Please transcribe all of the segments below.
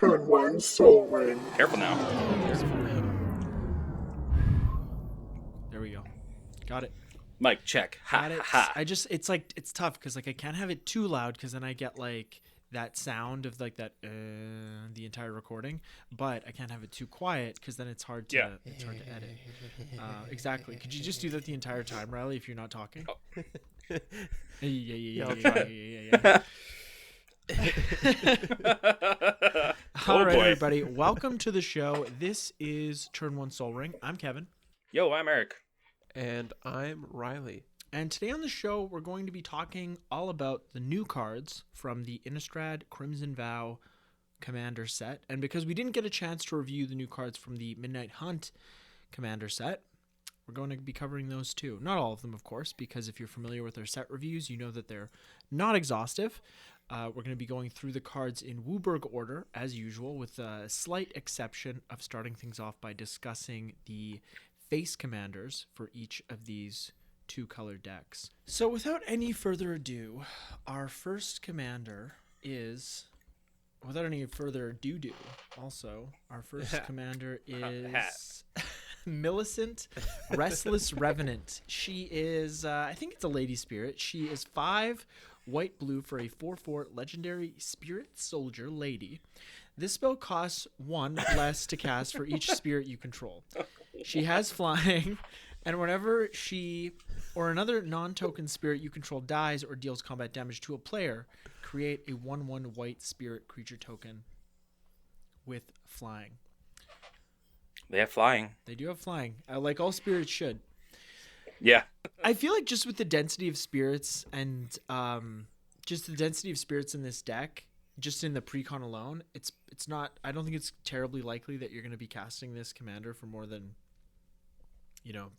Turn 1 Soul Ring. Careful now. There we go. Got it. Mic check. Ha Got it. ha. It's tough because like I can't have it too loud because then I get like that sound of like that the entire recording, but I can't have it too quiet because then it's hard to edit. Exactly. Could you just do that the entire time, Riley, if you're not talking? Oh. Yeah. All right, everybody. Welcome to the show. This is Turn 1 Soul Ring. I'm Kevin. Yo, I'm Eric. And I'm Riley. And today on the show, we're going to be talking all about the new cards from the Innistrad Crimson Vow Commander set. And because we didn't get a chance to review the new cards from the Midnight Hunt Commander set, we're going to be covering those too. Not all of them, of course, because if you're familiar with our set reviews, you know that they're not exhaustive. We're going to be going through the cards in Wooburg order, as usual, with a slight exception of starting things off by discussing the face commanders for each of these two color decks. So without any further ado, our first commander is... Without any further ado, also, our first commander is Millicent Restless Revenant. She is, I think it's a lady spirit. She is 5 white-blue for a 4/4 legendary spirit soldier lady. This spell costs 1 less to cast for each spirit you control. She has flying, and whenever she or another non-token spirit you control dies or deals combat damage to a player, create a 1/1 white spirit creature token with flying. They have flying. They do have flying, like all spirits should. Yeah. I feel like just with the density of spirits and just the density of spirits in this deck, just in the precon alone, it's not. I don't think it's terribly likely that you're going to be casting this commander for more than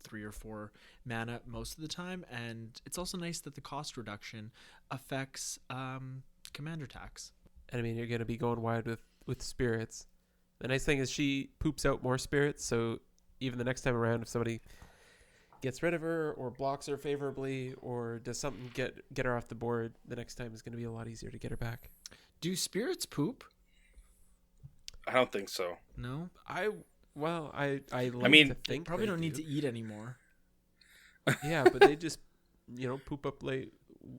3 or 4 mana most of the time, and it's also nice that the cost reduction affects commander tax. And I mean, you're going to be going wide with spirits. The nice thing is she poops out more spirits, so even the next time around, if somebody gets rid of her or blocks her favorably or does something get her off the board, the next time is going to be a lot easier to get her back. Do spirits poop? I don't think so. No? I I mean, to think Probably they don't need do. to eat anymore. Yeah, but they just poop up like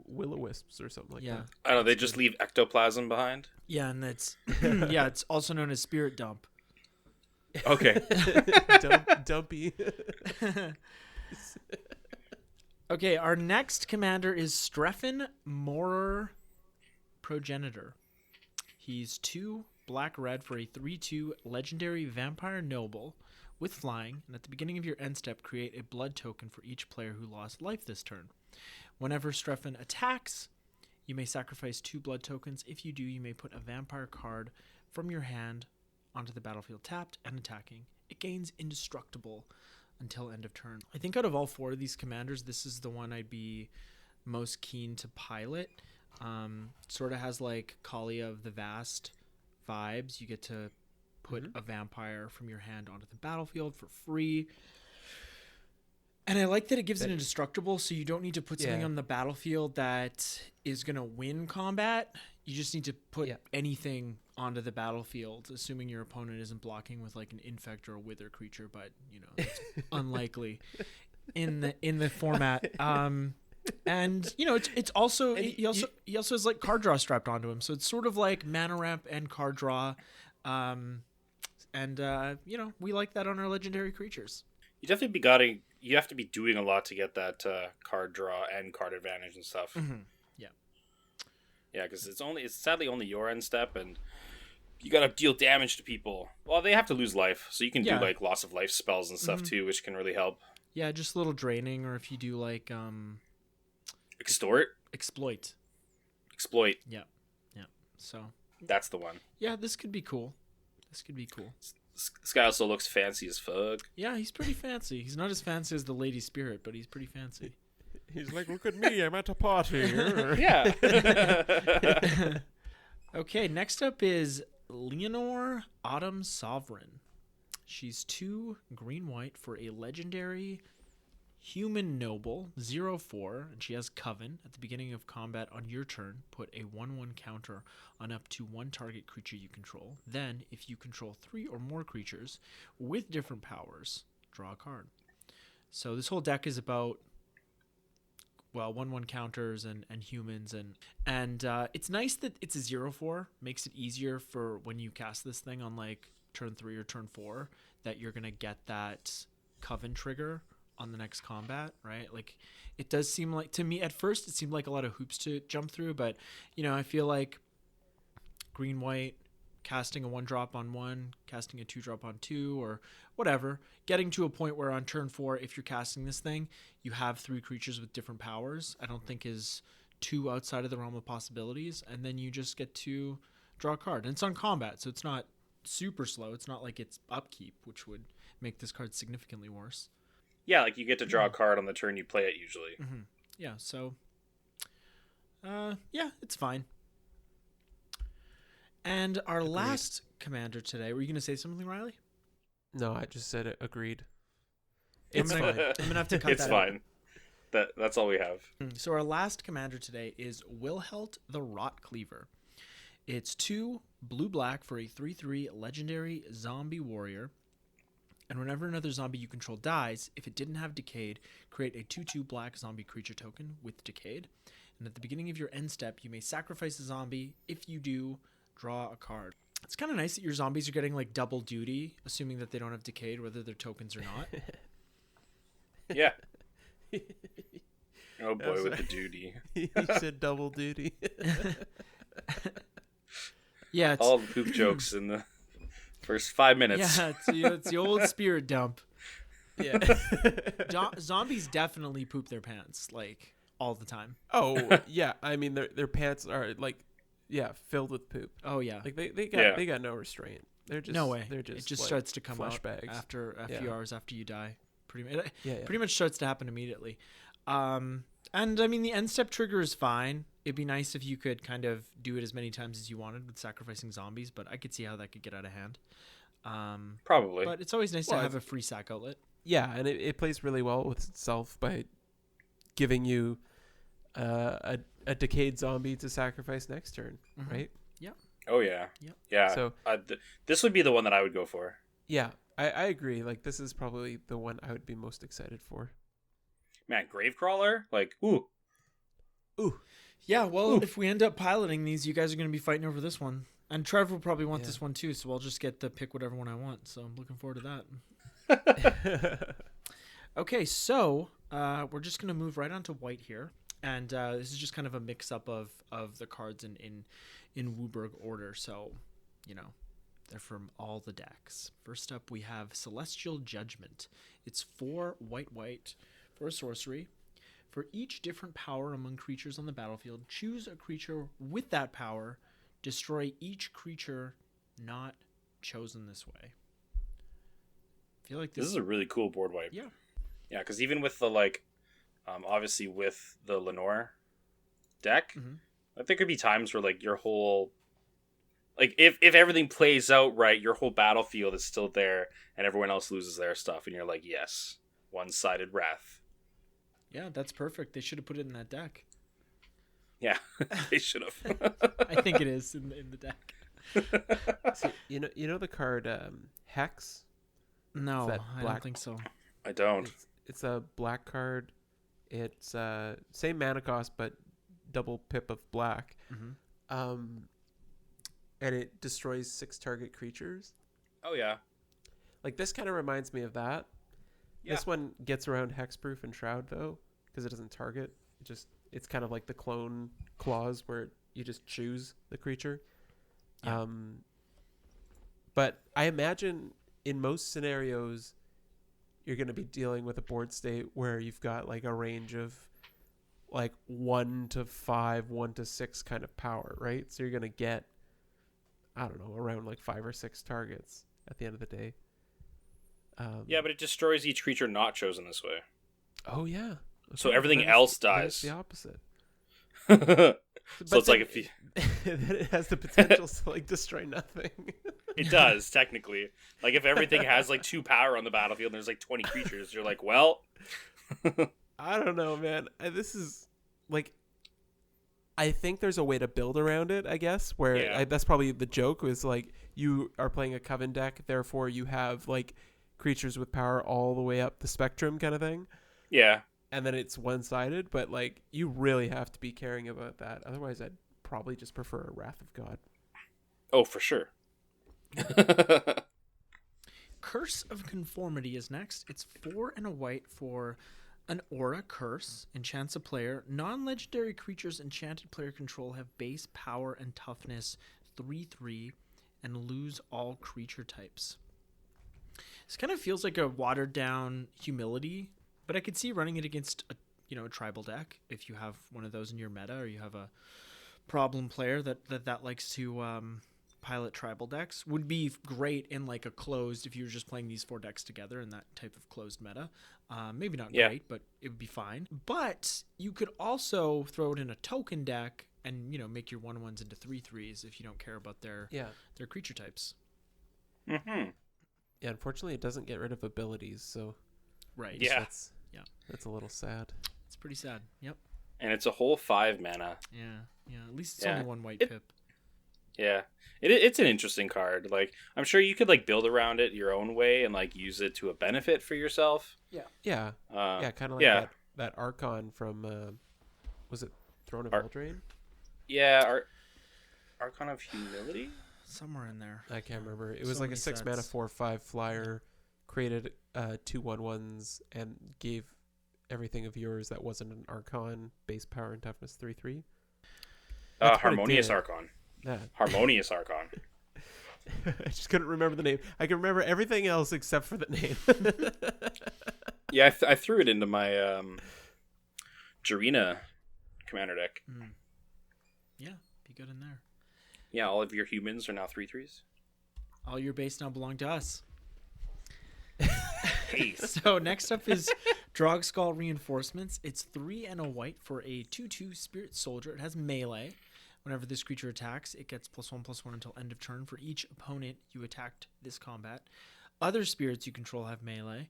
will-o-wisps or something like that. I don't know. They just leave ectoplasm behind. Yeah, and that's it's also known as spirit dump. Okay. Dumpy. Okay, our next commander is Streffin Morer Progenitor. He's 2 black-red for a 3/2 legendary vampire noble with flying, and at the beginning of your end step, create a blood token for each player who lost life this turn. Whenever Streffin attacks, you may sacrifice 2 blood tokens. If you do, you may put a vampire card from your hand onto the battlefield tapped and attacking. It gains indestructible until end of turn. I think out of all 4 of these commanders, this is the one I'd be most keen to pilot. Sort of has like Kalia of the Vast vibes. You get to put a vampire from your hand onto the battlefield for free. And I like that it gives it indestructible, so you don't need to put something on the battlefield that is going to win combat. You just need to put anything onto the battlefield, assuming your opponent isn't blocking with like an infect or a wither creature, but it's unlikely in the format. And it's also he also has like card draw strapped onto him, so it's sort of like mana ramp and card draw. We like that on our legendary creatures. You have to be doing a lot to get that card draw and card advantage and stuff. Mm-hmm. Yeah, because it's sadly only your end step, and you got to deal damage to people. Well, they have to lose life, so you can do like loss of life spells and stuff too, which can really help. Yeah, just a little draining, or if you do like Extort, exploit. Yeah. So that's the one. Yeah, this could be cool. This guy also looks fancy as fuck. Yeah, he's pretty fancy. He's not as fancy as the lady spirit, but he's pretty fancy. He's like, look at me, I'm at a party. Yeah. Okay, next up is Leonore Autumn Sovereign. She's 2 green-white for a legendary Human Noble, 0/4, and she has Coven. At the beginning of combat on your turn, put a 1/1 counter on up to one target creature you control. Then, if you control 3 or more creatures with different powers, draw a card. So this whole deck is about, well, 1/1 counters and humans, and it's nice that it's a 0/4. Makes it easier for when you cast this thing on like turn 3 or turn 4 that you're gonna get that Coven trigger on the next combat, right? Like, it does seem like, to me at first it seemed like a lot of hoops to jump through, but I feel like green white, casting a 1-drop on 1, casting a 2-drop on 2, or whatever, getting to a point where on turn 4, if you're casting this thing, you have 3 creatures with different powers, I don't think is too outside of the realm of possibilities. And then you just get to draw a card, and it's on combat, so it's not super slow. It's not like it's upkeep, which would make this card significantly worse. Yeah, like you get to draw a card on the turn you play it usually. Mm-hmm. Yeah, so yeah, it's fine. And our last commander today, were you going to say something, Riley? No, I just said it. Agreed. It's fine. I'm going to have to cut it's that fine. out. That's all we have. So our last commander today is Wilhelt the Rot Cleaver. It's 2 blue-black for a 3/3 legendary zombie warrior. And whenever another zombie you control dies, if it didn't have Decayed, create a 2/2 black zombie creature token with Decayed. And at the beginning of your end step, you may sacrifice a zombie. If you do, draw a card. It's kind of nice that your zombies are getting like double duty, assuming that they don't have Decayed, whether they're tokens or not. Yeah. Oh boy, with the duty. You said double duty. Yeah, all the poop jokes in the first 5 minutes. Yeah, it's the old spirit dump. Yeah. Zombies definitely poop their pants, like, all the time. Oh, yeah. I mean, their pants are, like, yeah, filled with poop. Oh, yeah. Like, they got no restraint. They're just, no way. They're just, it just like, starts to come flesh out bags. after a few hours after you die. Pretty much starts to happen immediately. And, I mean, the end step trigger is fine. It'd be nice if you could kind of do it as many times as you wanted with sacrificing zombies, but I could see how that could get out of hand. Probably. But it's always nice to have a free sack outlet. Yeah, and it plays really well with itself by giving you a decayed zombie to sacrifice next turn, right? Yeah. Oh, yeah. Yep. Yeah. So this would be the one that I would go for. Yeah, I agree. Like, this is probably the one I would be most excited for. Man, Gravecrawler? Like, ooh. Yeah, well, if we end up piloting these, you guys are going to be fighting over this one. And Trevor will probably want this one too, so I'll just get to pick whatever one I want. So I'm looking forward to that. Okay, so we're just going to move right on to white here. And this is just kind of a mix-up of the cards in Wooburg order. So, they're from all the decks. First up, we have Celestial Judgment. It's 4 white for a sorcery. For each different power among creatures on the battlefield, choose a creature with that power. Destroy each creature not chosen this way. I feel like this is a really cool board wipe. Yeah. Yeah, because even with the, obviously with the Lenore deck, there could be times where, like, your whole... Like, if everything plays out right, your whole battlefield is still there, and everyone else loses their stuff, and you're like, yes, one-sided wrath. Yeah, that's perfect. They should have put it in that deck. Yeah, they should have. I think it is in the deck. So, you know the card Hex? No, I don't think so. I don't. It's a black card. It's same mana cost, but double pip of black. And it destroys 6 target creatures. Oh, yeah. Like, this kind of reminds me of that. Yeah. This one gets around hexproof and shroud, though, because it doesn't target. It's kind of like the clone clause where you just choose the creature. Yeah. But I imagine in most scenarios, you're going to be dealing with a board state where you've got like a range of like 1 to 5, 1 to 6 kind of power, right? So you're going to get, I don't know, around like 5 or 6 targets at the end of the day. Yeah, but it destroys each creature not chosen this way. Oh, yeah. Okay. So everything else dies. It's the opposite. So it's like if you... it has the potential to like destroy nothing. It does, technically. Like if everything has like 2 power on the battlefield and there's like 20 creatures, you're like, well, I don't know, man. This is like, I think there's a way to build around it, I guess, where Yeah. that's probably the joke, was like you are playing a Coven deck, therefore you have like creatures with power all the way up the spectrum kind of thing. Yeah. And then it's one-sided, but like you really have to be caring about that. Otherwise, I'd probably just prefer a Wrath of God. Oh, for sure. Curse of Conformity is next. It's 4 and a white for an aura curse. Enchants a player. Non-legendary creatures enchanted player control have base power and toughness 3/3 and lose all creature types. This kind of feels like a watered down humility, but I could see running it against a tribal deck if you have one of those in your meta, or you have a problem player that likes to pilot tribal decks. Would be great in like a closed, if you were just playing these 4 decks together in that type of closed meta. Maybe not great, but it would be fine. But you could also throw it in a token deck and make your 1/1s into 3/3s if you don't care about their creature types. Mm-hmm. Yeah, unfortunately, it doesn't get rid of abilities, so Right. Yeah. That's a little sad. It's pretty sad. Yep. And it's a whole 5 mana. Yeah. At least it's only 1 white pip. Yeah. It's an interesting card. Like, I'm sure you could like build around it your own way and like use it to a benefit for yourself. Yeah, kind of like that Archon from was it Throne of Eldraine? Yeah, Archon of Humility? Somewhere in there. I can't remember. It was So like a many 6 mana sets. 4/5 flyer, created 2 1/1s and gave everything of yours that wasn't an Archon base power and toughness 3/3. That's what it Harmonious did. Archon. Yeah. Harmonious Archon. I just couldn't remember the name. I can remember everything else except for the name. Yeah, I threw it into my Jarina commander deck. Yeah, be good in there. Yeah, all of your humans are now 3/3s. All your base now belong to us. Hey. So next up is Drogskull Reinforcements. It's 3 and a white for a 2/2 Spirit Soldier. It has melee. Whenever this creature attacks, it gets +1/+1 until end of turn for each opponent you attacked this combat. Other spirits you control have melee,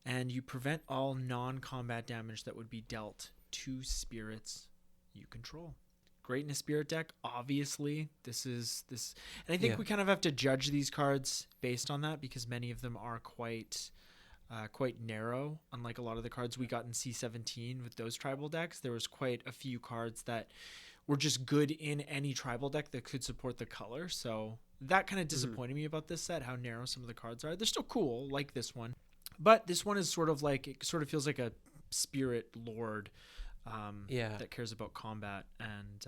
and you prevent all non-combat damage that would be dealt to spirits you control. Great in a spirit deck, obviously. This, and I think we kind of have to judge these cards based on that, because many of them are quite narrow. Unlike a lot of the cards we got in C17 with those tribal decks, there was quite a few cards that were just good in any tribal deck that could support the color. So that kind of disappointed me about this set, how narrow some of the cards are. They're still cool, like this one, but this one is sort of like, it sort of feels like a spirit lord that cares about combat, and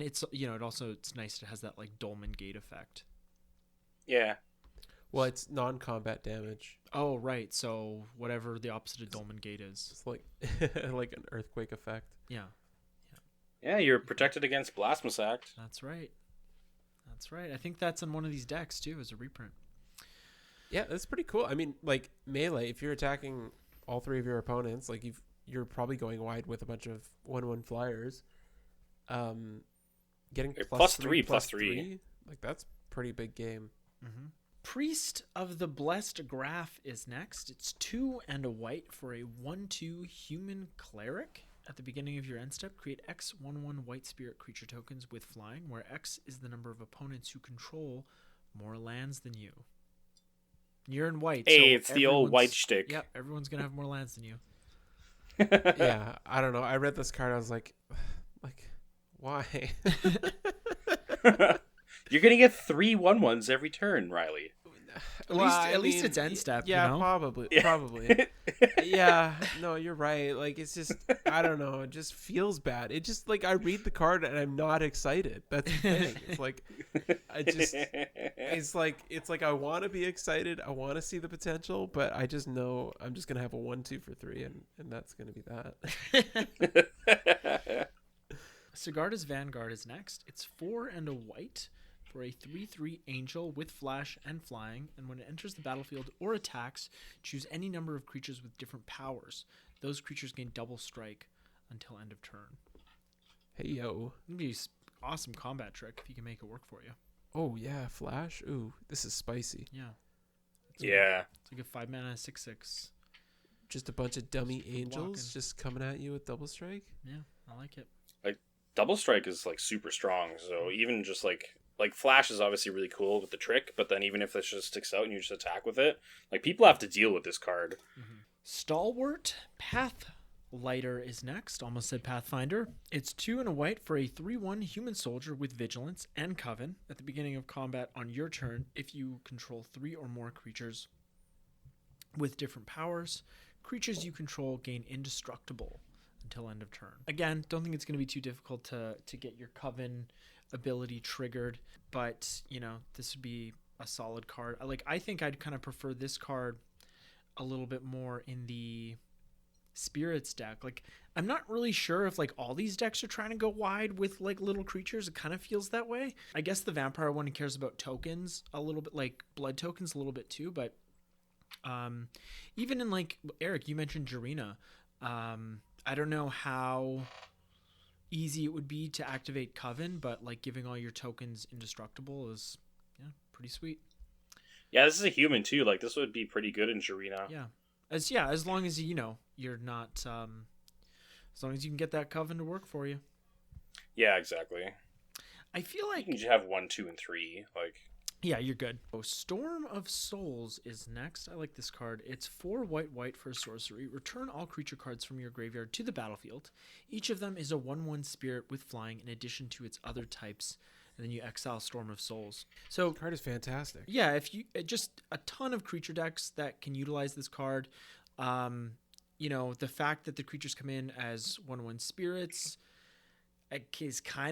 it's it's nice. It has that like Dolmen Gate effect. Yeah. Well, it's non-combat damage. Oh, right. So whatever the opposite of Dolmen Gate is. It's like like an earthquake effect. Yeah. Yeah, you're protected against Blasphemous Act. That's right. I think that's in one of these decks too, as a reprint. Yeah, that's pretty cool. I mean, like melee, if you're attacking all 3 of your opponents, like you're probably going wide with a bunch of 1/1 flyers. Getting +3/+3, like that's pretty big game. Mm-hmm. Priest of the Blessed Graph is next. It's 2 and a white for a 1/2 human cleric. At the beginning of your end step, create X 1/1 white spirit creature tokens with flying, where X is the number of opponents who control more lands than you. You're in white. Hey, so it's the old white shtick. Yep, everyone's going to have more lands than you. Yeah, I don't know. I read this card. I was like, why? You're gonna get 3 1/1s every turn, Riley. At least it's end step. Yeah, you know? probably. Yeah, no, you're right. Like, it's just, I don't know. It just feels bad. It just, like, I read the card and I'm not excited. That's the thing. It's like, it's like I want to be excited. I want to see the potential, but I just know I'm just going to have a 1/2 for 3, and that's going to be that. Sigarda's Vanguard is next. It's 4 and a white for a 3/3 angel with flash and flying, and when it enters the battlefield or attacks, choose any number of creatures with different powers. Those creatures gain double strike until end of turn. Hey, yo. It'd be an awesome combat trick if you can make it work for you. Oh, yeah, flash? Ooh, this is spicy. Yeah. Yeah. It's like a 5 mana 6/6. Just a bunch of dummy angels walking. just coming at you with double strike. Yeah, I like it. Like double strike is like super strong. So even just like flash is obviously really cool with the trick, but then even if this just sticks out and you just attack with it, like people have to deal with this card. Stalwart Pathlighter is next. Almost said Pathfinder. It's 2 and a white for a 3/1 human soldier with vigilance and coven. At the beginning of combat on your turn, if you control 3 or more creatures with different powers, creatures you control gain indestructible until end of turn. Again, don't think it's going to be too difficult to get your coven ability triggered, but this would be a solid card. I think I'd kind of prefer this card a little bit more in the spirits deck. I'm not really sure if all these decks are trying to go wide with little creatures. It kind of feels that way. I guess the vampire one cares about tokens a little bit, like blood tokens a little bit too, but even in Eric, you mentioned Jarina. I don't know how easy it would be to activate Coven, but giving all your tokens indestructible is pretty sweet. Yeah, this is a human too. This would be pretty good in Jarina. Yeah. As long as you're not as long as you can get that Coven to work for you. Yeah, exactly. I feel like you can just have 1, 2, and 3. Yeah, you're good. Storm of Souls is next. I like this card. It's 4 white for a sorcery. Return all creature cards from your graveyard to the battlefield. Each of them is a 1/1 spirit with flying in addition to its other types. And then you exile Storm of Souls. So The card is fantastic. yeah, if you just a ton of creature decks that can utilize this card. The fact that the creatures come in as 1/1 spirits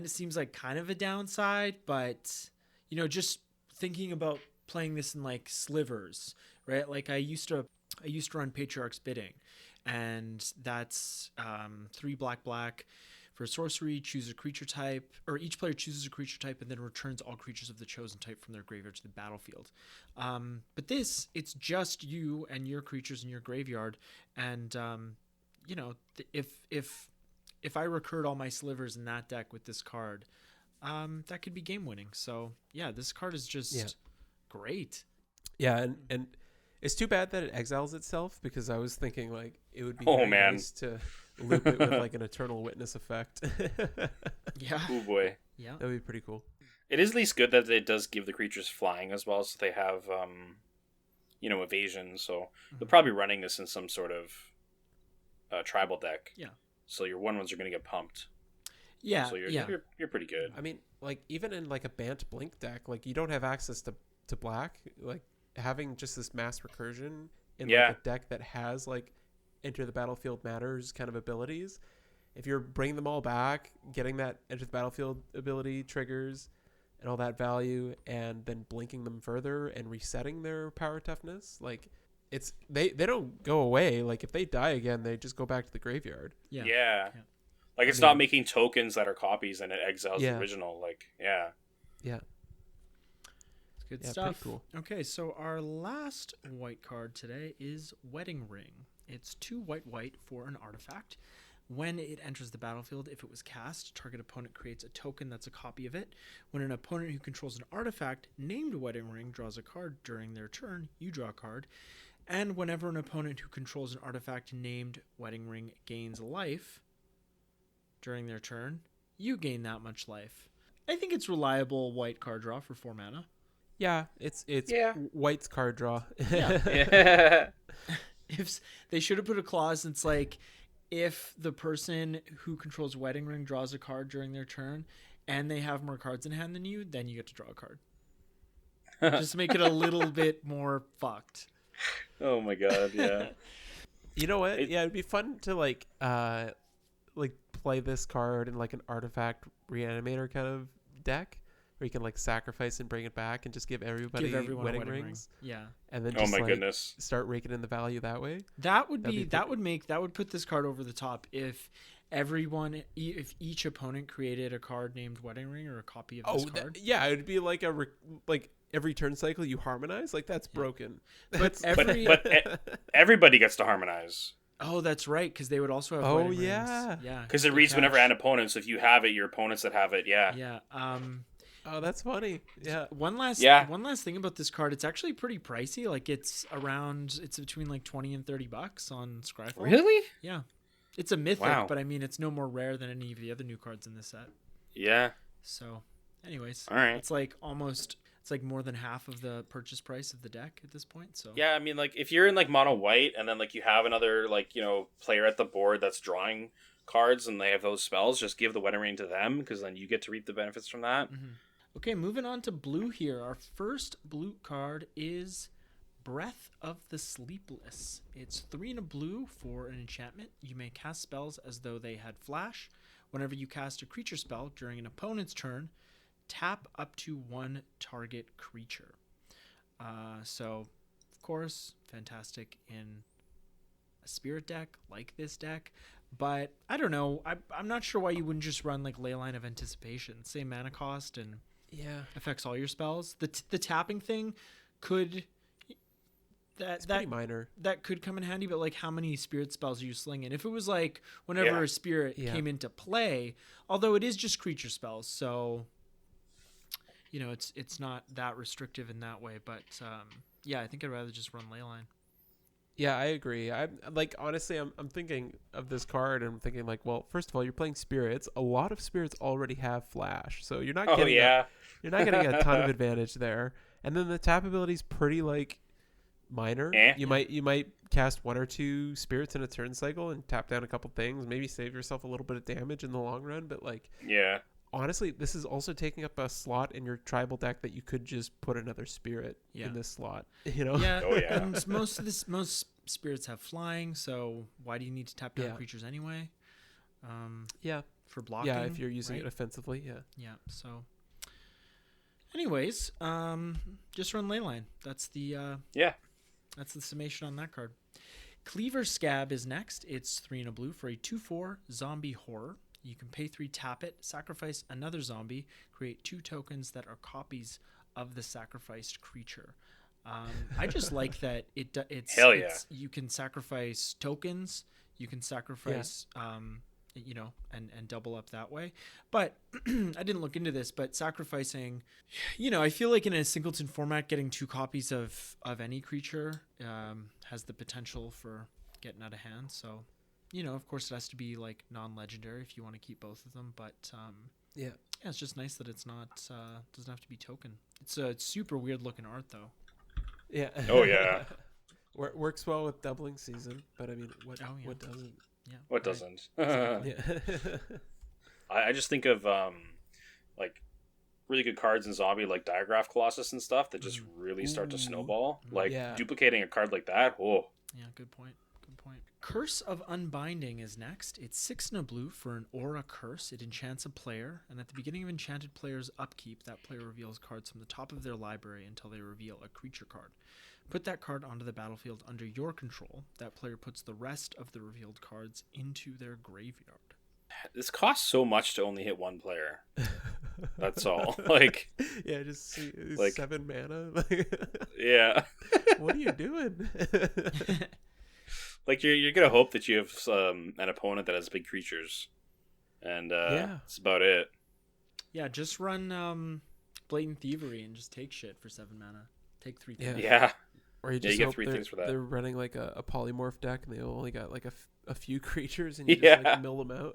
seems like kind of a downside, but just thinking about playing this in slivers, right? I used to run Patriarch's Bidding, and that's 3 black for sorcery. Choose a creature type, or each player chooses a creature type and then returns all creatures of the chosen type from their graveyard to the battlefield. But it's just you and your creatures in your graveyard, and if I recurred all my slivers in that deck with this card, that could be game winning. So yeah, this card is just great. Yeah, and it's too bad that it exiles itself, because I was thinking it would be nice to loop it with an Eternal Witness effect. Yeah. Oh boy. Yeah. That would be pretty cool. It is at least good that it does give the creatures flying as well, so they have evasion. So they're probably running this in some sort of tribal deck. Yeah. So your 1/1s are going to get pumped. Yeah. So you're pretty good. I mean, even in a Bant Blink deck, you don't have access to black. Having just this mass recursion in a deck that has enter the battlefield matters kind of abilities. If you're bringing them all back, getting that enter the battlefield ability triggers and all that value, and then blinking them further and resetting their power toughness, it's they don't go away. If they die again, they just go back to the graveyard. Yeah. It's not making tokens that are copies and it exiles the original. Yeah. It's good Yeah, stuff. pretty cool. Okay, so our last white card today is Wedding Ring. It's 2 white for an artifact. When it enters the battlefield, if it was cast, target opponent creates a token that's a copy of it. When an opponent who controls an artifact named Wedding Ring draws a card during their turn, you draw a card. And whenever an opponent who controls an artifact named Wedding Ring gains life during their turn, you gain that much life. I think it's reliable white card draw for 4 mana. Yeah, it's white's card draw. Yeah. If they should have put a clause that's if the person who controls Wedding Ring draws a card during their turn and they have more cards in hand than you, then you get to draw a card. Just make it a little bit more fucked. Oh my god, yeah. You know what? It'd be fun to play this card in an artifact reanimator kind of deck, where you can sacrifice and bring it back and just give everybody everyone wedding a wedding rings. Ring. Yeah. And then oh just my goodness, start raking in the value that way. That would put this card over the top if each opponent created a card named Wedding Ring or a copy of this card. It would be every turn cycle you harmonize. That's broken. But everybody gets to harmonize. Oh, that's right, because they would also have wedding rings. Yeah. Because it reads whenever an opponent. So if you have it, your opponents that have it, yeah. Yeah. Oh, that's funny. Yeah. One last thing about this card. It's actually pretty pricey. Like it's between like $20 and $30 on Scryfall. Really? Yeah. It's a mythic, Wow. but I mean it's no more rare than any of the other new cards in this set. Yeah. So, anyways, All right. it's like more than half of the purchase price of the deck at this point. So Yeah, I mean, like if you're in like mono white, and then like you have another like player at the board that's drawing cards, and they have those spells, just give the Wedding Ring to them, because then you get to reap the benefits from that. Mm-hmm. Okay, moving on to blue here. Our first blue card is Breath of the Sleepless. It's 3 and a blue for an enchantment. You may cast spells as though they had flash. Whenever you cast a creature spell during an opponent's turn, tap up to 1 target creature. So, of course, fantastic in a spirit deck like this deck. But I don't know. I'm not sure why you wouldn't just run like Leyline of Anticipation. Same mana cost and affects all your spells. The tapping thing could... That's pretty minor. That could come in handy, but like how many spirit spells are you slinging? If it was like whenever a spirit came into play, although it is just creature spells, so it's not that restrictive in that way. But I think I'd rather just run Leyline. Yeah, I agree. I'm like, honestly, I'm thinking of this card and I'm thinking like, well, first of all, you're playing spirits. A lot of spirits already have flash, so you're not getting you're not getting a ton of advantage there. And then the tap ability is pretty like minor. You might cast 1 or 2 spirits in a turn cycle and tap down a couple things, maybe save yourself a little bit of damage in the long run, but like honestly, this is also taking up a slot in your tribal deck that you could just put another spirit in this slot, and most spirits have flying, so why do you need to tap down creatures anyway? For blocking, if you're using it offensively. So anyways, just run Leyline. That's the that's the summation on that card. Cleaver Scab is next. It's 3 and a blue for a 2/4 zombie horror. You can pay 3, tap it, sacrifice another zombie, create 2 tokens that are copies of the sacrificed creature. I just like that it's you can sacrifice tokens, you can sacrifice and double up that way. But I didn't look into this, but sacrificing, I feel like in a singleton format, getting 2 copies of any creature has the potential for getting out of hand. So, of course it has to be like non-legendary if you want to keep both of them. But it's just nice that it's not doesn't have to be token. It's super weird looking art though. Yeah. Oh yeah. Works well with doubling season, but I mean, what doesn't? Yeah. What doesn't? Yeah. I just think of like really good cards in Zombie, like Diagraph Colossus and stuff, that just really start to snowball. Like duplicating a card like that. Oh. Yeah, good point. Curse of Unbinding is next. It's 6 and a blue for an aura curse. It enchants a player, and at the beginning of enchanted player's upkeep, that player reveals cards from the top of their library until they reveal a creature card. Put that card onto the battlefield under your control. That player puts the rest of the revealed cards into their graveyard. This costs so much to only hit 1 player. That's all. Like, just like 7 mana. Yeah. What are you doing? Like you're gonna hope that you have an opponent that has big creatures, and that's about it. Yeah, just run Blatant Thievery and just take shit for 7 mana. Take 3 things. Yeah. Or you just get hope 3 things for that. They're running like a polymorph deck and they only got like a few creatures and you just like mill them out.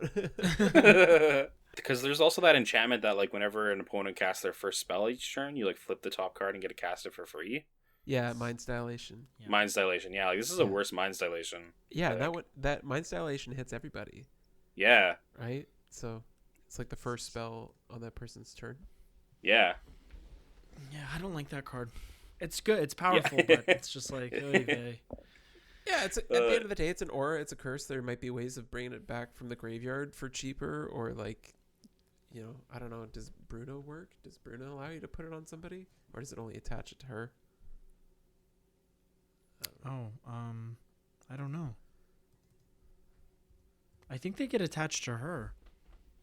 Because there's also that enchantment that like whenever an opponent casts their first spell each turn, you like flip the top card and get to cast it for free. Yeah, Mind's Dilation. Yeah. Mind's Dilation. Yeah, like this is a worse Mind's Dilation. Yeah, that Mind's Dilation hits everybody. Yeah. Right? So it's like the first spell on that person's turn. Yeah. Yeah, I don't like that card. It's good. It's powerful, but it's just like, okay. Yeah, it's at the end of the day, it's an aura. It's a curse. There might be ways of bringing it back from the graveyard for cheaper, or like, I don't know. Does Bruno work? Does Bruno allow you to put it on somebody, or does it only attach it to her? I don't know. I think they get attached to her.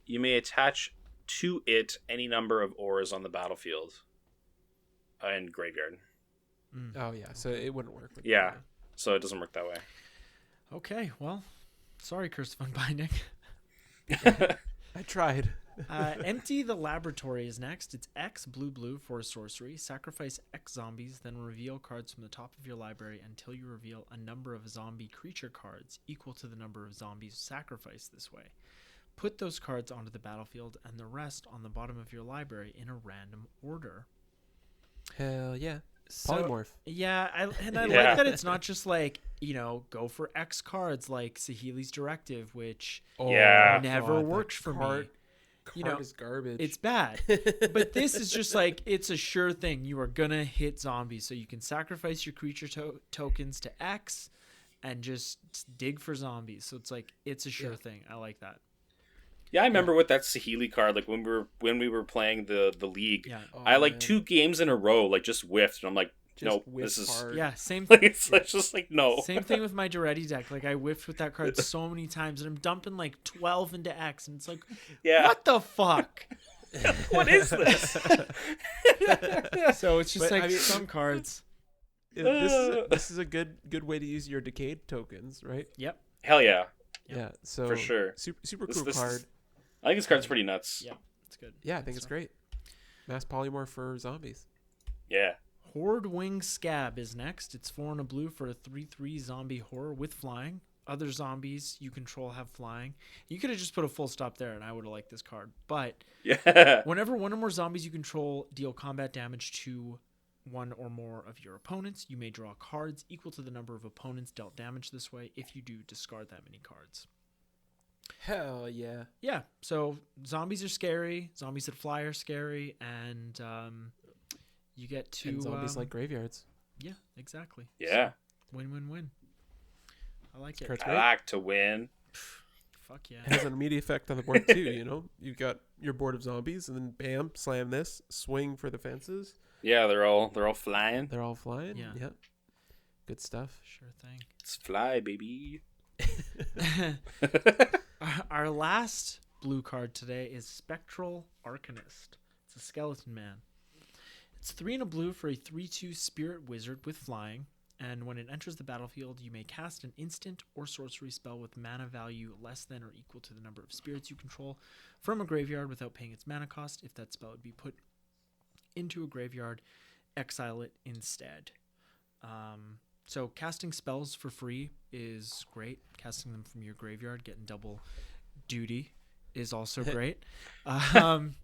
You may attach to it any number of auras on the battlefield and graveyard. Oh yeah, so it wouldn't work. So it doesn't work that way. Okay, well, sorry, Curse of Unbinding. I tried. Empty the Laboratory is next. It's X blue for a sorcery. Sacrifice X zombies, then reveal cards from the top of your library until you reveal a number of zombie creature cards equal to the number of zombies sacrificed this way. Put those cards onto the battlefield and the rest on the bottom of your library in a random order. Hell yeah. So, Polymorph. Yeah, I like that it's not just like, go for X cards like Saheeli's Directive, which never worked for me. Card is garbage. It's bad. But this is just like, it's a sure thing. You are going to hit zombies. So you can sacrifice your creature tokens to X and just dig for zombies. So it's like, it's a sure thing. I like that. Yeah, I remember with that Saheeli card, like when we were playing the league, I 2 games in a row like just whiffed, and I'm like, nope, this is hard. Same like, thing. it's just like no. Same thing with my Duretti deck. Like I whiffed with that card so many times, and I'm dumping like 12 into X, and it's like, what the fuck? What is this? So it's just some cards. This is a good way to use your decayed tokens, right? Yep. Hell yeah. Yeah. So for sure. Super cool card. I think this card's pretty nuts. Yeah, it's good. Yeah, I think it's great. Mass polymorph for zombies. Yeah. Horde Wing Scab is next. It's 4 and a blue for a 3/3 zombie horror with flying. Other zombies you control have flying. You could have just put a full stop there, and I would have liked this card. But whenever one or more zombies you control deal combat damage to one or more of your opponents, you may draw cards equal to the number of opponents dealt damage this way. If you do, discard that many cards. Hell yeah. Yeah, so zombies are scary. Zombies that fly are scary, and you get to... And zombies like graveyards. Yeah, exactly. Yeah. So, win. I like it. I like to win. Fuck yeah. It has an immediate effect on the board too, You've got your board of zombies, and then bam, slam this, swing for the fences. Yeah, they're all flying. They're all flying. Yeah. Good stuff. Sure thing. It's fly, baby. Our last blue card today is Spectral Arcanist. It's a skeleton man. It's 3 and a blue for a 3/2 spirit wizard with flying, and when it enters the battlefield, you may cast an instant or sorcery spell with mana value less than or equal to the number of spirits you control from a graveyard without paying its mana cost. If that spell would be put into a graveyard, exile it instead. So casting spells for free is great. Casting them from your graveyard, getting double duty is also great. And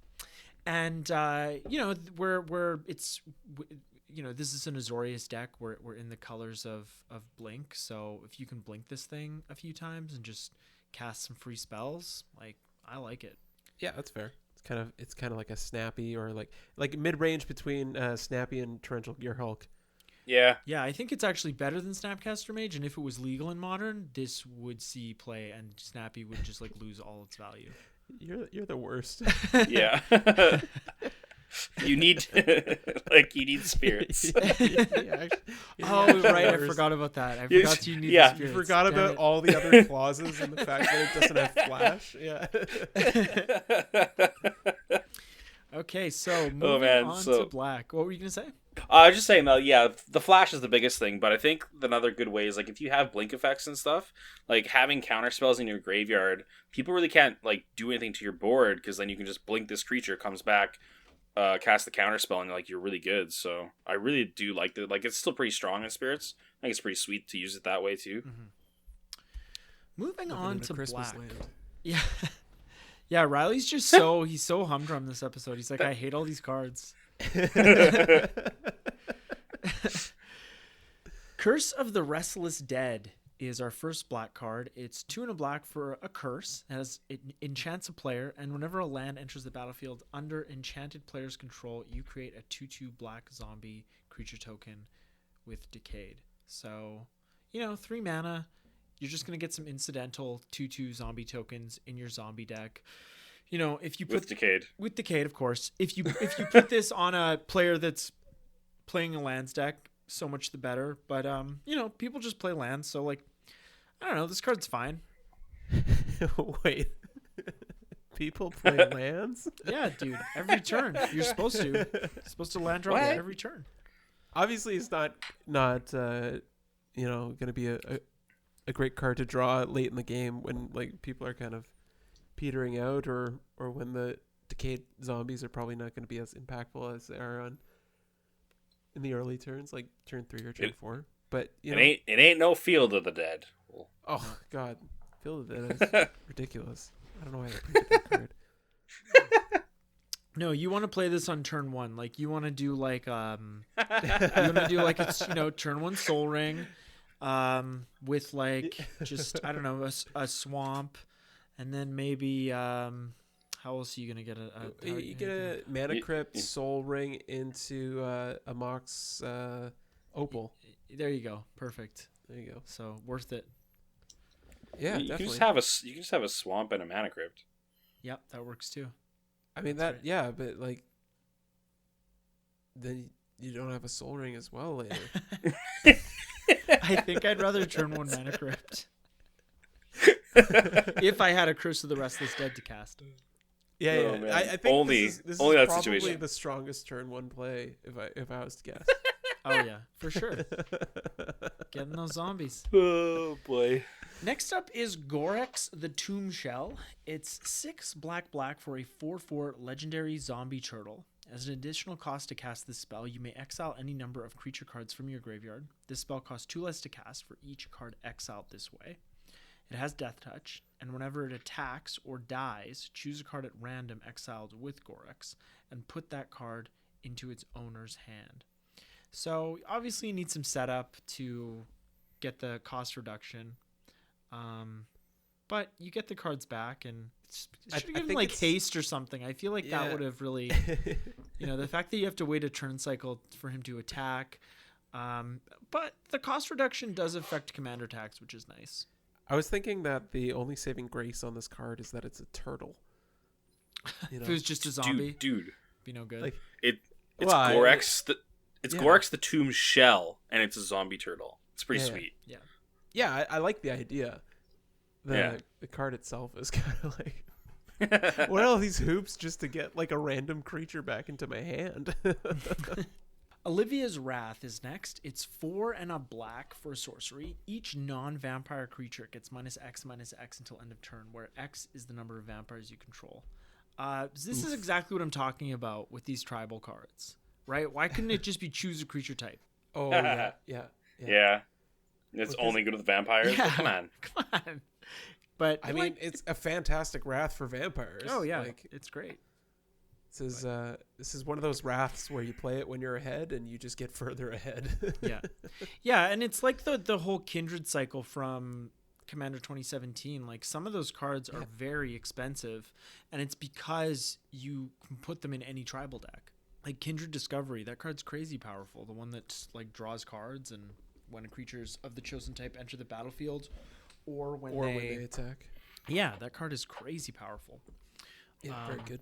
where it's, this is an Azorius deck. We're in the colors of Blink. So if you can blink this thing a few times and just cast some free spells, I like it. Yeah, that's fair. It's kind of like a Snappy, or like mid range between Snappy and Torrential Gear Hulk. Yeah. Yeah, I think it's actually better than Snapcaster Mage, and if it was legal in Modern, this would see play, and Snappy would just lose all its value. You're the worst. Yeah. You need spirits. Right, I forgot about that. I forgot you need the spirits. You forgot about all the other clauses and the fact that it doesn't have flash. Yeah. Okay, so moving on to black. What were you gonna say? I was just saying, the flash is the biggest thing, but I think another good way is if you have blink effects and stuff, having counter spells in your graveyard, people really can't do anything to your board, because then you can just blink this creature, comes back, cast the counter spell, and you're really good. So I really do like that. It's still pretty strong in spirits. I think it's pretty sweet to use it that way too. Mm-hmm. Moving on to Christmas black. land. Yeah. Yeah, Riley's just he's so humdrum this episode. He's like, I hate all these cards. Curse of the Restless Dead is our first black card. It's 2 and a black for a curse. It enchants a player, and whenever a land enters the battlefield under enchanted player's control, you create a 2/2 black zombie creature token with Decayed. So, 3 mana. You're just going to get some incidental 2/2 zombie tokens in your zombie deck. If you put with Decayed, of course. If you put this on a player that's playing a lands deck, so much the better. But people just play lands, so I don't know. This card's fine. Wait, people play lands? Yeah, dude. Every turn, you're supposed to. You're supposed to land drop every turn. Obviously, it's not going to be a great card to draw late in the game when people are kind of petering out, or when the decayed zombies are probably not going to be as impactful as they are in the early turns, like turn 3 or turn 4. But it ain't no Field of the Dead. Oh God, Field of the Dead is ridiculous. I don't know why they printed that card. No, you want to play this on turn 1. Like you want to do like you want to do like it's turn 1 Soul Ring, with like just I don't know a swamp, and then maybe how else are you gonna get you get a Mana Crypt Soul Ring into a Mox Opal. There you go, perfect. There you go. So worth it. Yeah, you definitely. You can just have a swamp and a Mana Crypt. Yep, that works too. I mean That's that, right. Yeah, but like, then you don't have a Soul Ring as well later. I think I'd rather turn 1 Mana Crypt. If I had a Curse of the Restless Dead to cast. Yeah, Oh, yeah. man. I think only this is that probably situation. the strongest turn 1 play if I was to guess. Oh yeah, for sure. Getting those zombies. Oh boy. Next up is Gorex the Tomb Shell. It's 6 black for a 4/4 legendary zombie turtle. As an additional cost to cast this spell, you may exile any number of creature cards from your graveyard. This spell costs 2 less to cast for each card exiled this way. It has Death Touch, and whenever it attacks or dies, choose a card at random exiled with Gorex, and put that card into its owner's hand. So obviously you need some setup to get the cost reduction. But you get the cards back, and should have given like haste or something. I feel like that would have really, the fact that you have to wait a turn cycle for him to attack. But the cost reduction does affect commander tax, which is nice. I was thinking that the only saving grace on this card is that it's a turtle. If it was just a zombie, dude, be no good. Like it's Gorex Gorex the Tomb Shell, and it's a zombie turtle. It's pretty sweet. Yeah, I like the idea. The card itself is kind of like, what are all these hoops just to get like a random creature back into my hand? Olivia's Wrath is next. It's 4 and a black for sorcery. Each non-vampire creature gets -X until end of turn, where X is the number of vampires you control. This is exactly what I'm talking about with these tribal cards, right? Why couldn't it just be choose a creature type? Oh, yeah. It's only good with vampires? Yeah. Come on. But I mean, it's a fantastic wrath for vampires. Oh, yeah. It's great. This is one of those wraths where you play it when you're ahead and you just get further ahead. Yeah, and it's like the whole Kindred cycle from Commander 2017. Like some of those cards are very expensive, and it's because you can put them in any tribal deck. Like Kindred Discovery, that card's crazy powerful. The one that like draws cards, and when creatures of the chosen type enter the battlefield, or when they attack. Yeah, that card is crazy powerful. Yeah, very good.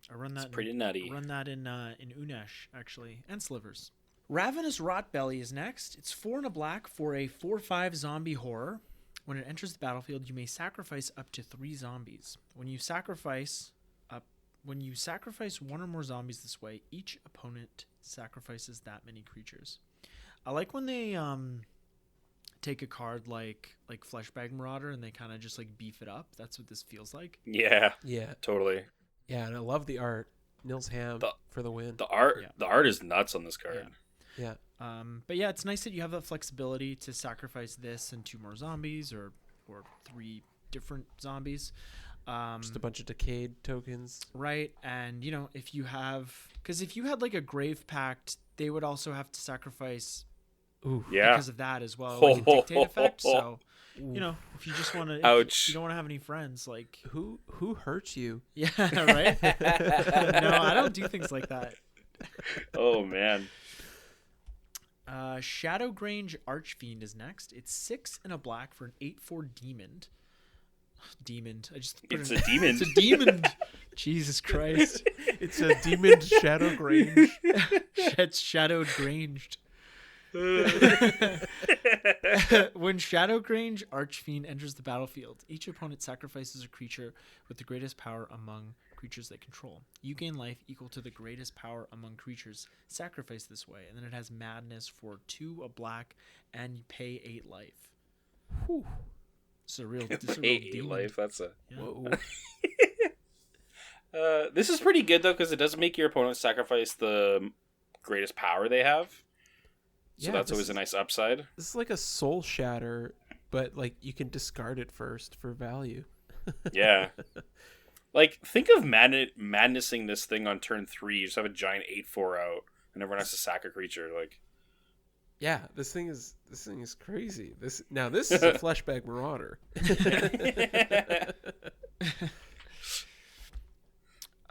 I run that. It's pretty nutty. I run that in Unesh actually, and Slivers. Ravenous Rotbelly is next. It's 4 and a black for a 4/5 zombie horror. When it enters the battlefield, you may sacrifice up to 3 zombies. When you sacrifice one or more zombies this way, each opponent sacrifices that many creatures. I like when they take a card like Fleshbag Marauder and they kind of just like beef it up. That's what this feels like. Yeah, totally. Yeah, and I love the art. Nils Ham for the win. The art is nuts on this card. Yeah. But yeah, it's nice that you have that flexibility to sacrifice this and 2 more zombies or 3 different zombies. Just a bunch of decayed tokens. Right. And if you had like a Grave Pact, they would also have to sacrifice because of that as well, like a dictate effect. So if you just want to, ouch, you don't want to have any friends, like who hurt you? Yeah, right. No, I don't do things like that. Oh man. Shadowgrange Archfiend is next. It's 6 and a black for an 8/4 demon. It's a demon. It's a demon. Jesus Christ. It's a demon Shadowgrange. It's shadowed granged. When Shadowgrange Archfiend enters the battlefield, each opponent sacrifices a creature with the greatest power among creatures they control. You gain life equal to the greatest power among creatures sacrificed this way, and then it has madness for 2 a black, and you pay 8 life. Whew. It's a real demon. Life. That's a yeah. Whoa. This is pretty good though because it doesn't make your opponent sacrifice the greatest power they have. So that's always a nice upside. This is like a soul shatter, but like you can discard it first for value. Yeah. Like, think of madnessing this thing on turn 3. You just have a giant 8/4 out, and everyone has to sack a creature. Like, yeah, this thing is crazy. This is a fleshbag marauder.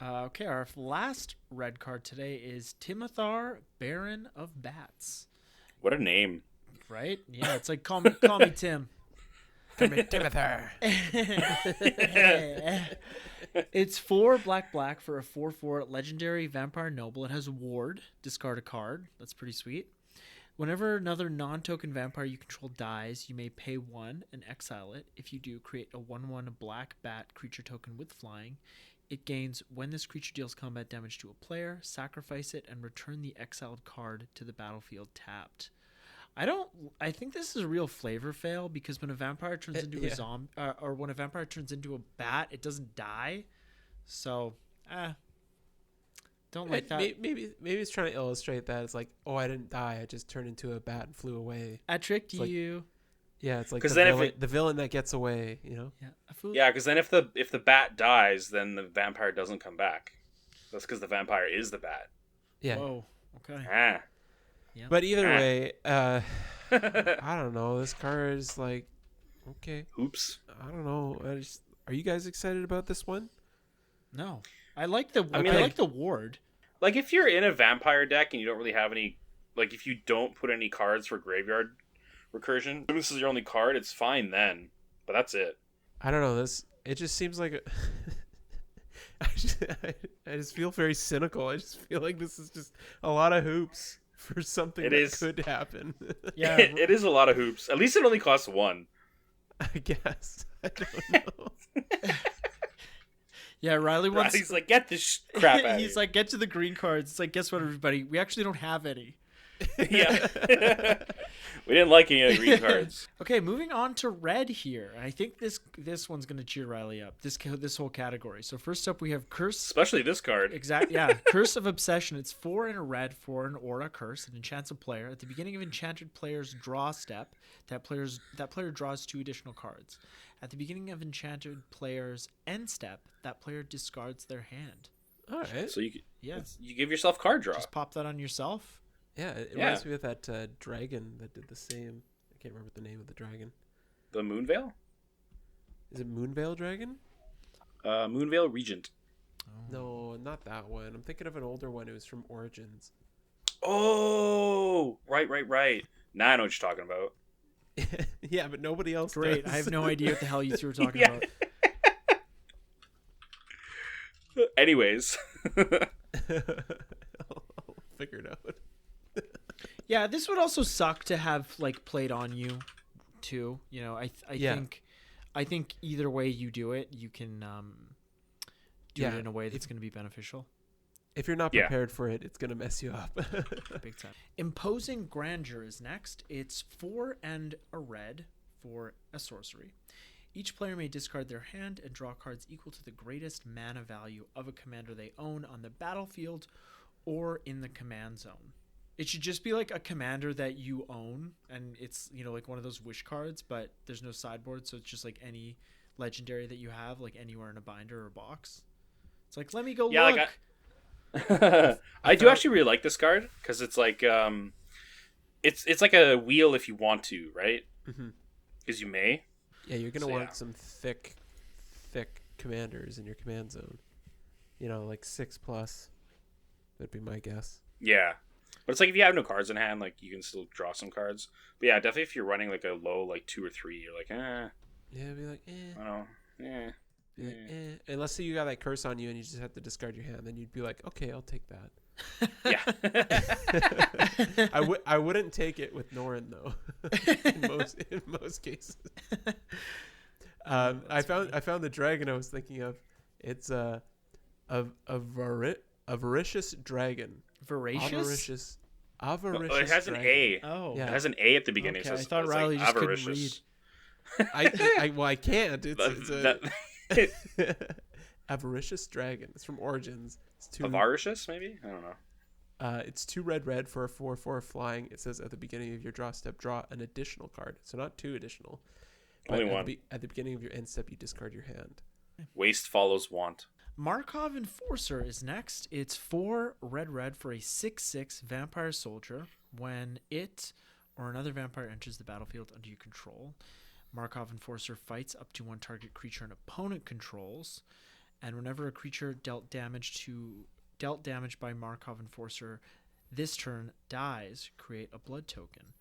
Okay, our last red card today is Timothar, Baron of Bats. what a name! Right? Yeah, it's like call me Tim. Come here, Timothar. It's 4 black for a 4/4 legendary vampire noble. It has a ward. Discard a card. That's pretty sweet. Whenever another non-token vampire you control dies, you may pay 1 and exile it. If you do, create a 1/1 black bat creature token with flying. It gains when this creature deals combat damage to a player, sacrifice it, and return the exiled card to the battlefield tapped. I think this is a real flavor fail because when a vampire turns into a zombie, or when a vampire turns into a bat, it doesn't die. So, don't like that. Maybe it's trying to illustrate that it's like, oh, I didn't die, I just turned into a bat and flew away. I tricked you. Yeah, it's like the villain that gets away, you know? Yeah, because then if the bat dies, then the vampire doesn't come back. That's because the vampire is the bat. Yeah. Whoa. Okay. Ah. Yep. But either way, I don't know. This card is like, okay. Oops. I don't know. Are you guys excited about this one? No. I like the ward. Like, if you're in a vampire deck and you don't really have any... Like, if you don't put any cards for graveyard recursion, if this is your only card, it's fine then. But that's it. I don't know. It just seems like... I just feel very cynical. I just feel like this is just a lot of hoops for something could happen. Yeah, it is a lot of hoops. At least it only costs 1. I guess. I don't know. Yeah, Riley's like, get this crap out. He's like, get to the green cards. It's like, guess what, everybody? We actually don't have any. Yeah. We didn't like any of the green cards. Okay, moving on to red here. I think this one's going to cheer Riley up. This whole category. So first up, we have Curse. Especially this card. Exactly. Yeah, Curse of Obsession. It's 4 in a red for an aura curse. It enchants a player. At the beginning of enchanted player's draw step, that player draws 2 additional cards. At the beginning of enchanted player's end step, that player discards their hand. All right. So you give yourself card draw. Just pop that on yourself. Yeah, it reminds me of that dragon that did the same. I can't remember the name of the dragon. The Moonveil? Is it Moonveil Dragon? Moonveil Regent. Oh. No, not that one. I'm thinking of an older one. It was from Origins. Oh, right. Now I know what you're talking about. Yeah, but nobody else Great. does. I have no idea what the hell you two were talking about. Anyways. I'll figure it out. Yeah, this would also suck to have like played on you too. You know, I think either way you do it, you can do it in a way that's going to be beneficial. If you're not prepared for it, it's going to mess you up. Big time. Imposing Grandeur is next. It's 4 and a red for a sorcery. Each player may discard their hand and draw cards equal to the greatest mana value of a commander they own on the battlefield or in the command zone. It should just be like a commander that you own, and it's, you know, like one of those wish cards, but there's no sideboard, so it's just like any legendary that you have, like anywhere in a binder or a box. It's like, let me go look. Like I do actually really like this card because it's like it's like a wheel if you want to, right? Because you may. Yeah, you're gonna want some thick commanders in your command zone. You know, like 6+. That'd be my guess. Yeah, but it's like if you have no cards in hand, like you can still draw some cards. But yeah, definitely if you're running like a low, like 2 or 3, you're like, Yeah, it'd be like, I don't know, Unless you got that curse on you and you just have to discard your hand, then you'd be like, okay, I'll take that. Yeah. I wouldn't take it with Norin though. in most cases. I found the dragon I was thinking of. It's a avaricious dragon. Voracious? Avaricious. Oh, it has dragon. an A. Oh. Yeah. It has an A at the beginning. Okay, So I thought Riley like just avaricious. couldn't read. I can't. It's Avaricious Dragon. It's from Origins. It's Avaricious, maybe? I don't know. It's 2 red for a 4/4 flying. It says at the beginning of your draw step, draw an additional card. So not 2 additional. But Only one. At the beginning of your end step, you discard your hand. Waste follows want. Markov Enforcer is next. It's 4 red for a 6/6 vampire soldier. When it or another vampire enters the battlefield under your control, Markov Enforcer fights up to 1 target creature an opponent controls, and whenever a creature dealt damage by Markov Enforcer this turn dies, create a blood token.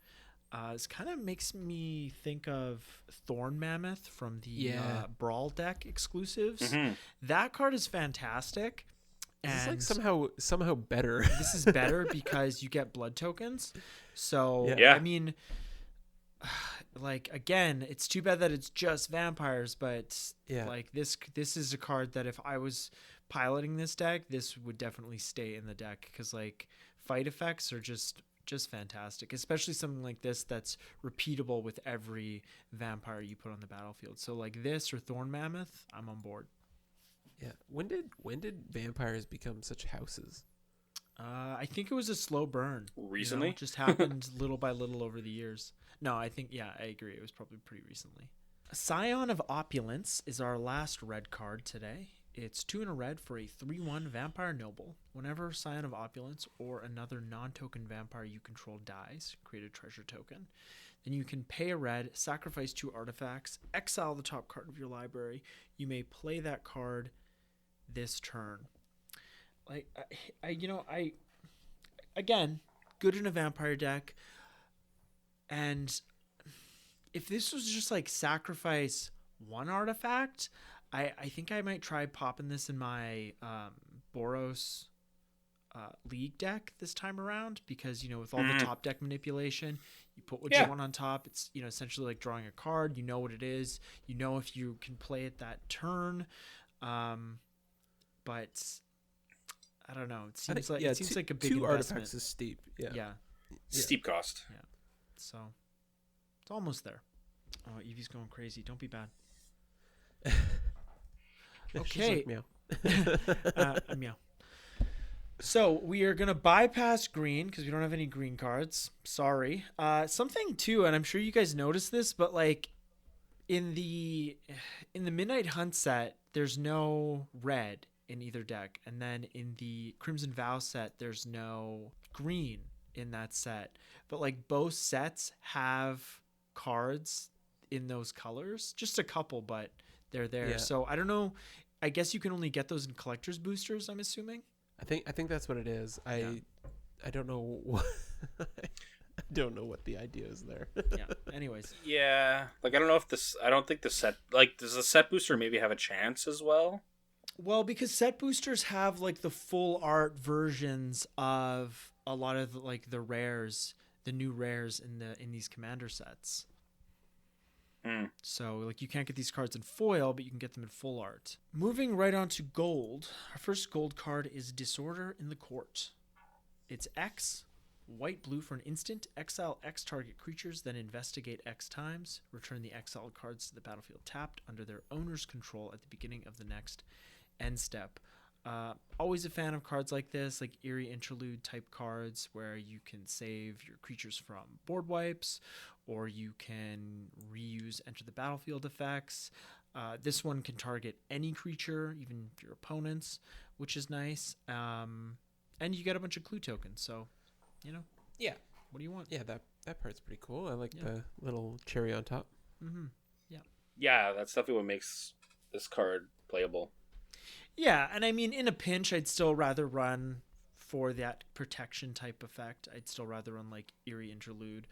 This kind of makes me think of Thorn Mammoth from the Brawl deck exclusives. Mm-hmm. That card is fantastic. It's like somehow better. This is better because you get blood tokens. So, Yeah. I mean, like, again, it's too bad that it's just vampires, but like this is a card that if I was piloting this deck, this would definitely stay in the deck because like fight effects are just fantastic, especially something like this that's repeatable with every vampire you put on the battlefield. So like this or Thorn Mammoth, I'm on board. Yeah. When did vampires become such houses? I think it was a slow burn. Recently? It just happened little by little over the years. No, I think, I agree. It was probably pretty recently. Scion of Opulence is our last red card today. It's 2 and a red for a 3/1 Vampire Noble. Whenever Scion of Opulence or another non-token vampire you control dies, create a treasure token. Then you can pay a red, sacrifice 2 artifacts, exile the top card of your library. You may play that card this turn. Like, again, good in a vampire deck. And if this was just like sacrifice 1 artifact, I think I might try popping this in my Boros League deck this time around because, with all the top deck manipulation, you put what you want on top. It's, essentially like drawing a card. You know what it is. You know if you can play it that turn. But I don't know. It seems like a big 2 investment. artifacts is steep. Yeah. Steep cost. Yeah. So it's almost there. Oh, Evie's going crazy. Don't be bad. Okay. Like, meow. Meow. So we are gonna bypass green because we don't have any green cards. Sorry. Something too, and I'm sure you guys noticed this, but like in the Midnight Hunt set, there's no red in either deck, and then in the Crimson Vow set, there's no green in that set. But like both sets have cards in those colors, just a couple, but they're there. Yeah. So I don't know. I guess you can only get those in collector's boosters, I'm assuming. I think that's what it is. I don't know what I don't know what the idea is there. Yeah. Anyways. Yeah. Like I don't know if I don't think the set, like, does the set booster maybe have a chance as well? Well, because set boosters have like the full art versions of a lot of like the rares, the new rares in these commander sets. So like you can't get these cards in foil, but you can get them in full art. Moving right on to gold. Our first gold card is Disorder in the Court. It's X, white blue for an instant. Exile X target creatures, then investigate X times. Return the exiled cards to the battlefield tapped under their owner's control at the beginning of the next end step. Always a fan of cards like this, like Eerie Interlude type cards where you can save your creatures from board wipes, or you can reuse enter the battlefield effects. This one can target any creature, even your opponents, which is nice. And you get a bunch of clue tokens, so, Yeah. what do you want? Yeah, that part's pretty cool. I like the little cherry on top. Mm-hmm. Yeah. Yeah, that's definitely what makes this card playable. Yeah, and I mean, in a pinch, I'd still rather run for that protection type effect. I'd still rather run like Eerie Interlude,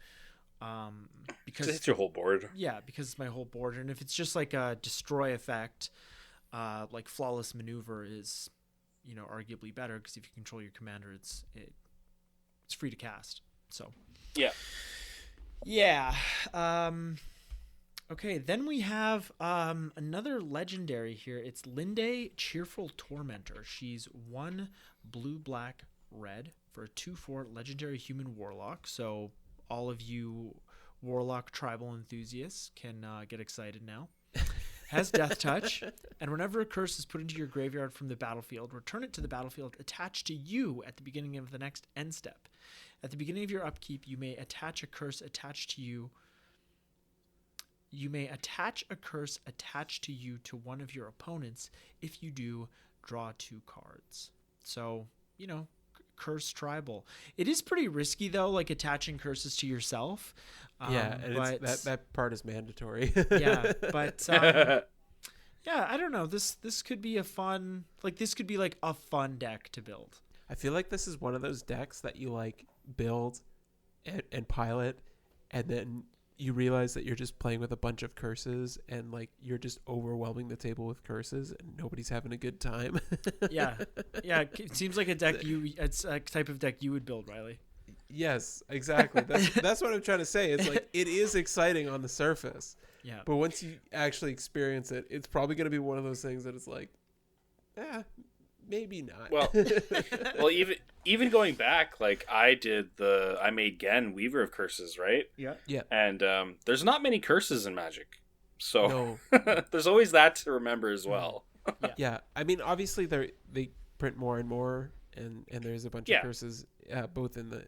because It's your whole board. Yeah, because it's my whole board, and if it's just like a destroy effect, like Flawless Maneuver is, arguably better because if you control your commander, it's free to cast. So yeah. Okay, then we have another legendary here. It's Linde, Cheerful Tormentor. She's 1 blue, black, red for a 2/4 legendary human warlock. So all of you warlock tribal enthusiasts can get excited now. has Death Touch, and whenever a curse is put into your graveyard from the battlefield, return it to the battlefield attached to you at the beginning of the next end step. At the beginning of your upkeep, you may attach a curse attached to you. You may attach a curse attached to you to one of your opponents. If you do, draw 2 cards. So, curse tribal. It is pretty risky though, like attaching curses to yourself. And but that part is mandatory. yeah, but yeah, I don't know. This could be a fun deck to build. I feel like this is one of those decks that you like build and pilot, and then you realize that you're just playing with a bunch of curses, and like you're just overwhelming the table with curses, and nobody's having a good time. yeah. It seems like it's a type of deck you would build, Riley. Yes, exactly. That's what I'm trying to say. It's like it is exciting on the surface. Yeah. But once you actually experience it, it's probably going to be one of those things that it's like, maybe not. Well, even going back, like I made Gen Weaver of Curses, right? Yeah. Yeah. And there's not many curses in Magic, so No. there's always that to remember as well. Yeah. I mean, obviously they print more and more, and there's a bunch of curses, both in the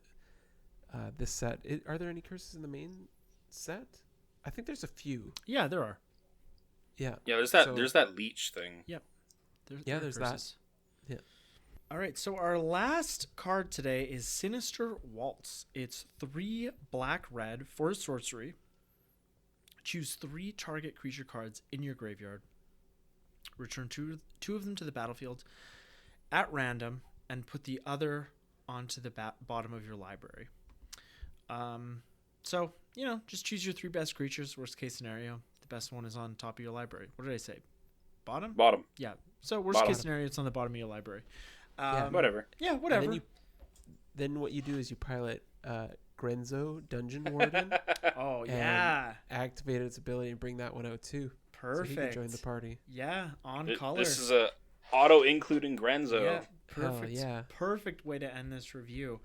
this set. Are there any curses in the main set? I think there's a few. Yeah, there are. Yeah. Yeah, there's that leech thing. Yep. There's that. Yeah. All right, so our last card today is Sinister Waltz. It's 3 black-red for a sorcery. Choose 3 target creature cards in your graveyard. Return two of them to the battlefield at random, and put the other onto the bottom of your library. So, just choose your 3 best creatures. Worst case scenario, the best one is on top of your library. What did I say? Bottom? Bottom. Yeah. So worst case scenario, it's on the bottom of your library. Whatever. Yeah, whatever. Then what you do is you pilot Grenzo, Dungeon Warden. Oh, yeah. Activate its ability and bring that one out too. Perfect. So he can join the party. Yeah, on color. This is a auto including Grenzo. Yeah, perfect. Yeah. Perfect way to end this review.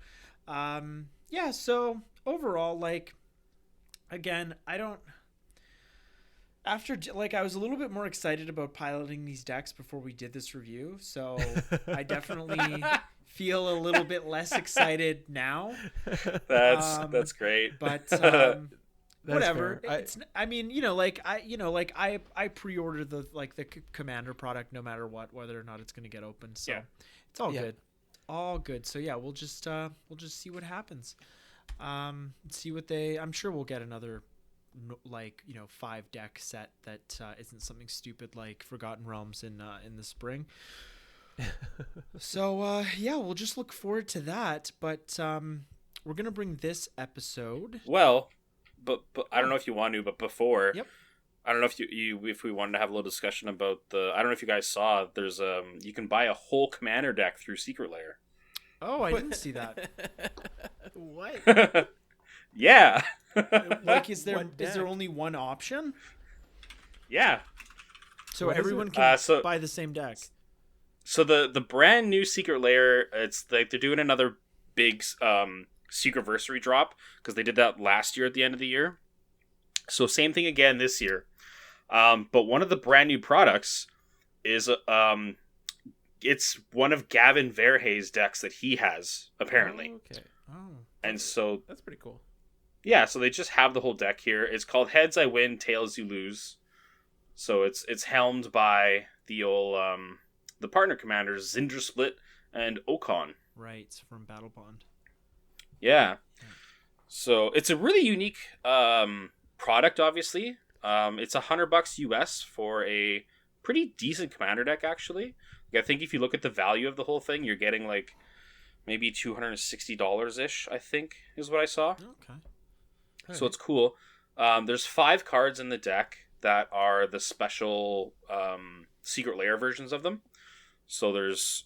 Yeah, so overall, like, again, I was a little bit more excited about piloting these decks before we did this review, so I definitely feel a little bit less excited now. That's great. But whatever. I pre-ordered the Commander product no matter whether or not it's going to get open. So it's all good. All good. So yeah, we'll just see what happens. I'm sure we'll get another 5 deck set that isn't something stupid like Forgotten Realms in the spring. So we'll just look forward to that. But we're gonna bring this episode. Well, but I don't know if you want to, but before. Yep. I don't know if we wanted to have a little discussion about I don't know if you guys saw. There's you can buy a whole Commander deck through Secret Lair. Oh, I didn't see that. What? Yeah. Like, is there only one option? Yeah. So what everyone can so buy the same deck. So the brand new Secret Lair, it's like they're doing another big Secretversary drop because they did that last year at the end of the year. So same thing again this year. But one of the brand new products is it's one of Gavin Verhey's decks that he has apparently. Oh, okay. Oh. And so That's pretty cool. yeah, so they just have the whole deck here. It's called Heads I Win, Tails You Lose. So it's helmed by the old the partner commanders Zindersplit and Okon. Right, from Battle Bond. Yeah. So it's a really unique product, obviously. It's $100 US for a pretty decent commander deck, actually. Like, I think if you look at the value of the whole thing, you're getting like maybe $260-ish, I think, is what I saw. Okay. So it's cool. There's 5 cards in the deck that are the special Secret Lair versions of them. So it's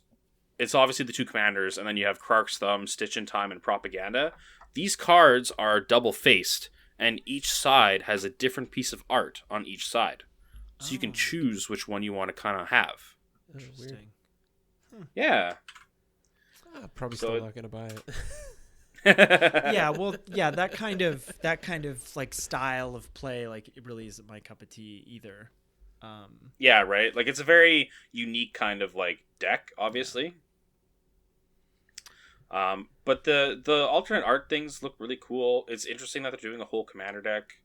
obviously the 2 commanders, and then you have Krark's Thumb, Stitch in Time, and Propaganda. These cards are double-faced, and each side has a different piece of art on each side. So you can choose which one you want to kind of have. Interesting. Yeah. Probably still not gonna buy it. Yeah, well, yeah, that kind of like style of play, like, it really isn't my cup of tea either. Yeah, right. Like it's a very unique kind of like deck, obviously. But the alternate art things look really cool. It's interesting that they're doing a whole commander deck.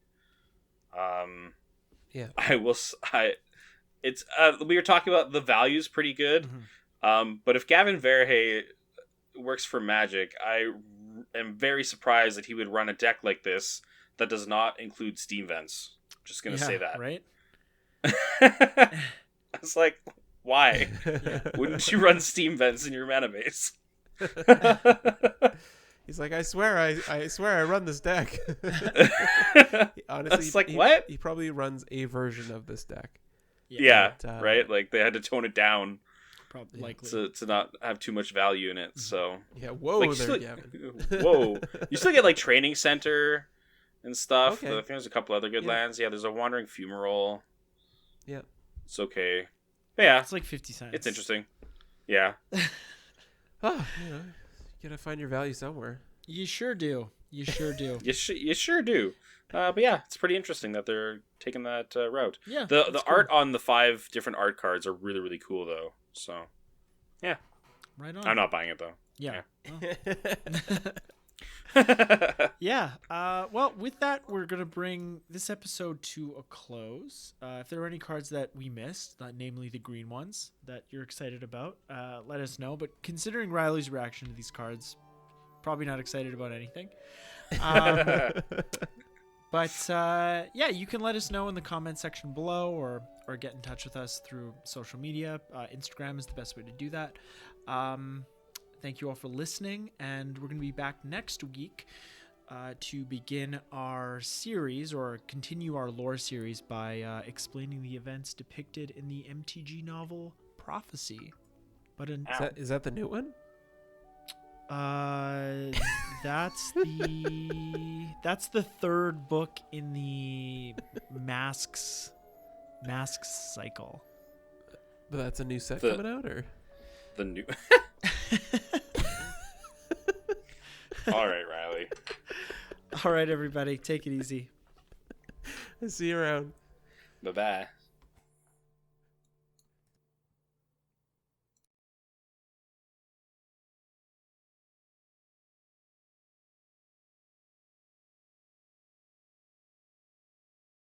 Yeah. It's we were talking about the value's pretty good. But if Gavin Verhey works for Magic, I am very surprised that he would run a deck like this that does not include Steam Vents. Just gonna say that. Right? I was like, why? Wouldn't you run Steam Vents in your mana base? He's like, I swear I run this deck. Honestly, it's like, what? He probably runs a version of this deck. Yeah, But, right? Like, they had to tone it down Probably likely. to not have too much value in it, so... Yeah, whoa like, there, Gavin. Whoa. You still get, like, Training Center and stuff. Okay. I think there's a couple other good lands. Yeah, there's a Wandering Fumarole. Yeah. It's okay. But yeah, It's like 50 cents. it's interesting. Yeah. Oh, you gotta find your value somewhere. You sure do. You sure do. You sure do. But yeah, it's pretty interesting that they're taking that route. Yeah. The that's art cool. on the 5 different art cards are really, really cool, though. So, yeah. Right on. I'm not buying it, though. Yeah. Yeah. Yeah. Well, with that, we're going to bring this episode to a close. If there are any cards that we missed, namely the green ones that you're excited about, let us know. But considering Riley's reaction to these cards, probably not excited about anything. But yeah, you can let us know in the comment section below or get in touch with us through social media. Instagram is the best way to do that. Thank you all for listening, and we're going to be back next week to begin our series or continue our lore series by explaining the events depicted in the MTG novel Prophecy. But Is that the new one? that's the third book in the masks cycle. But that's a new set coming out, or The new... All right, Riley. All right, everybody, take it easy. see you around. Bye-bye.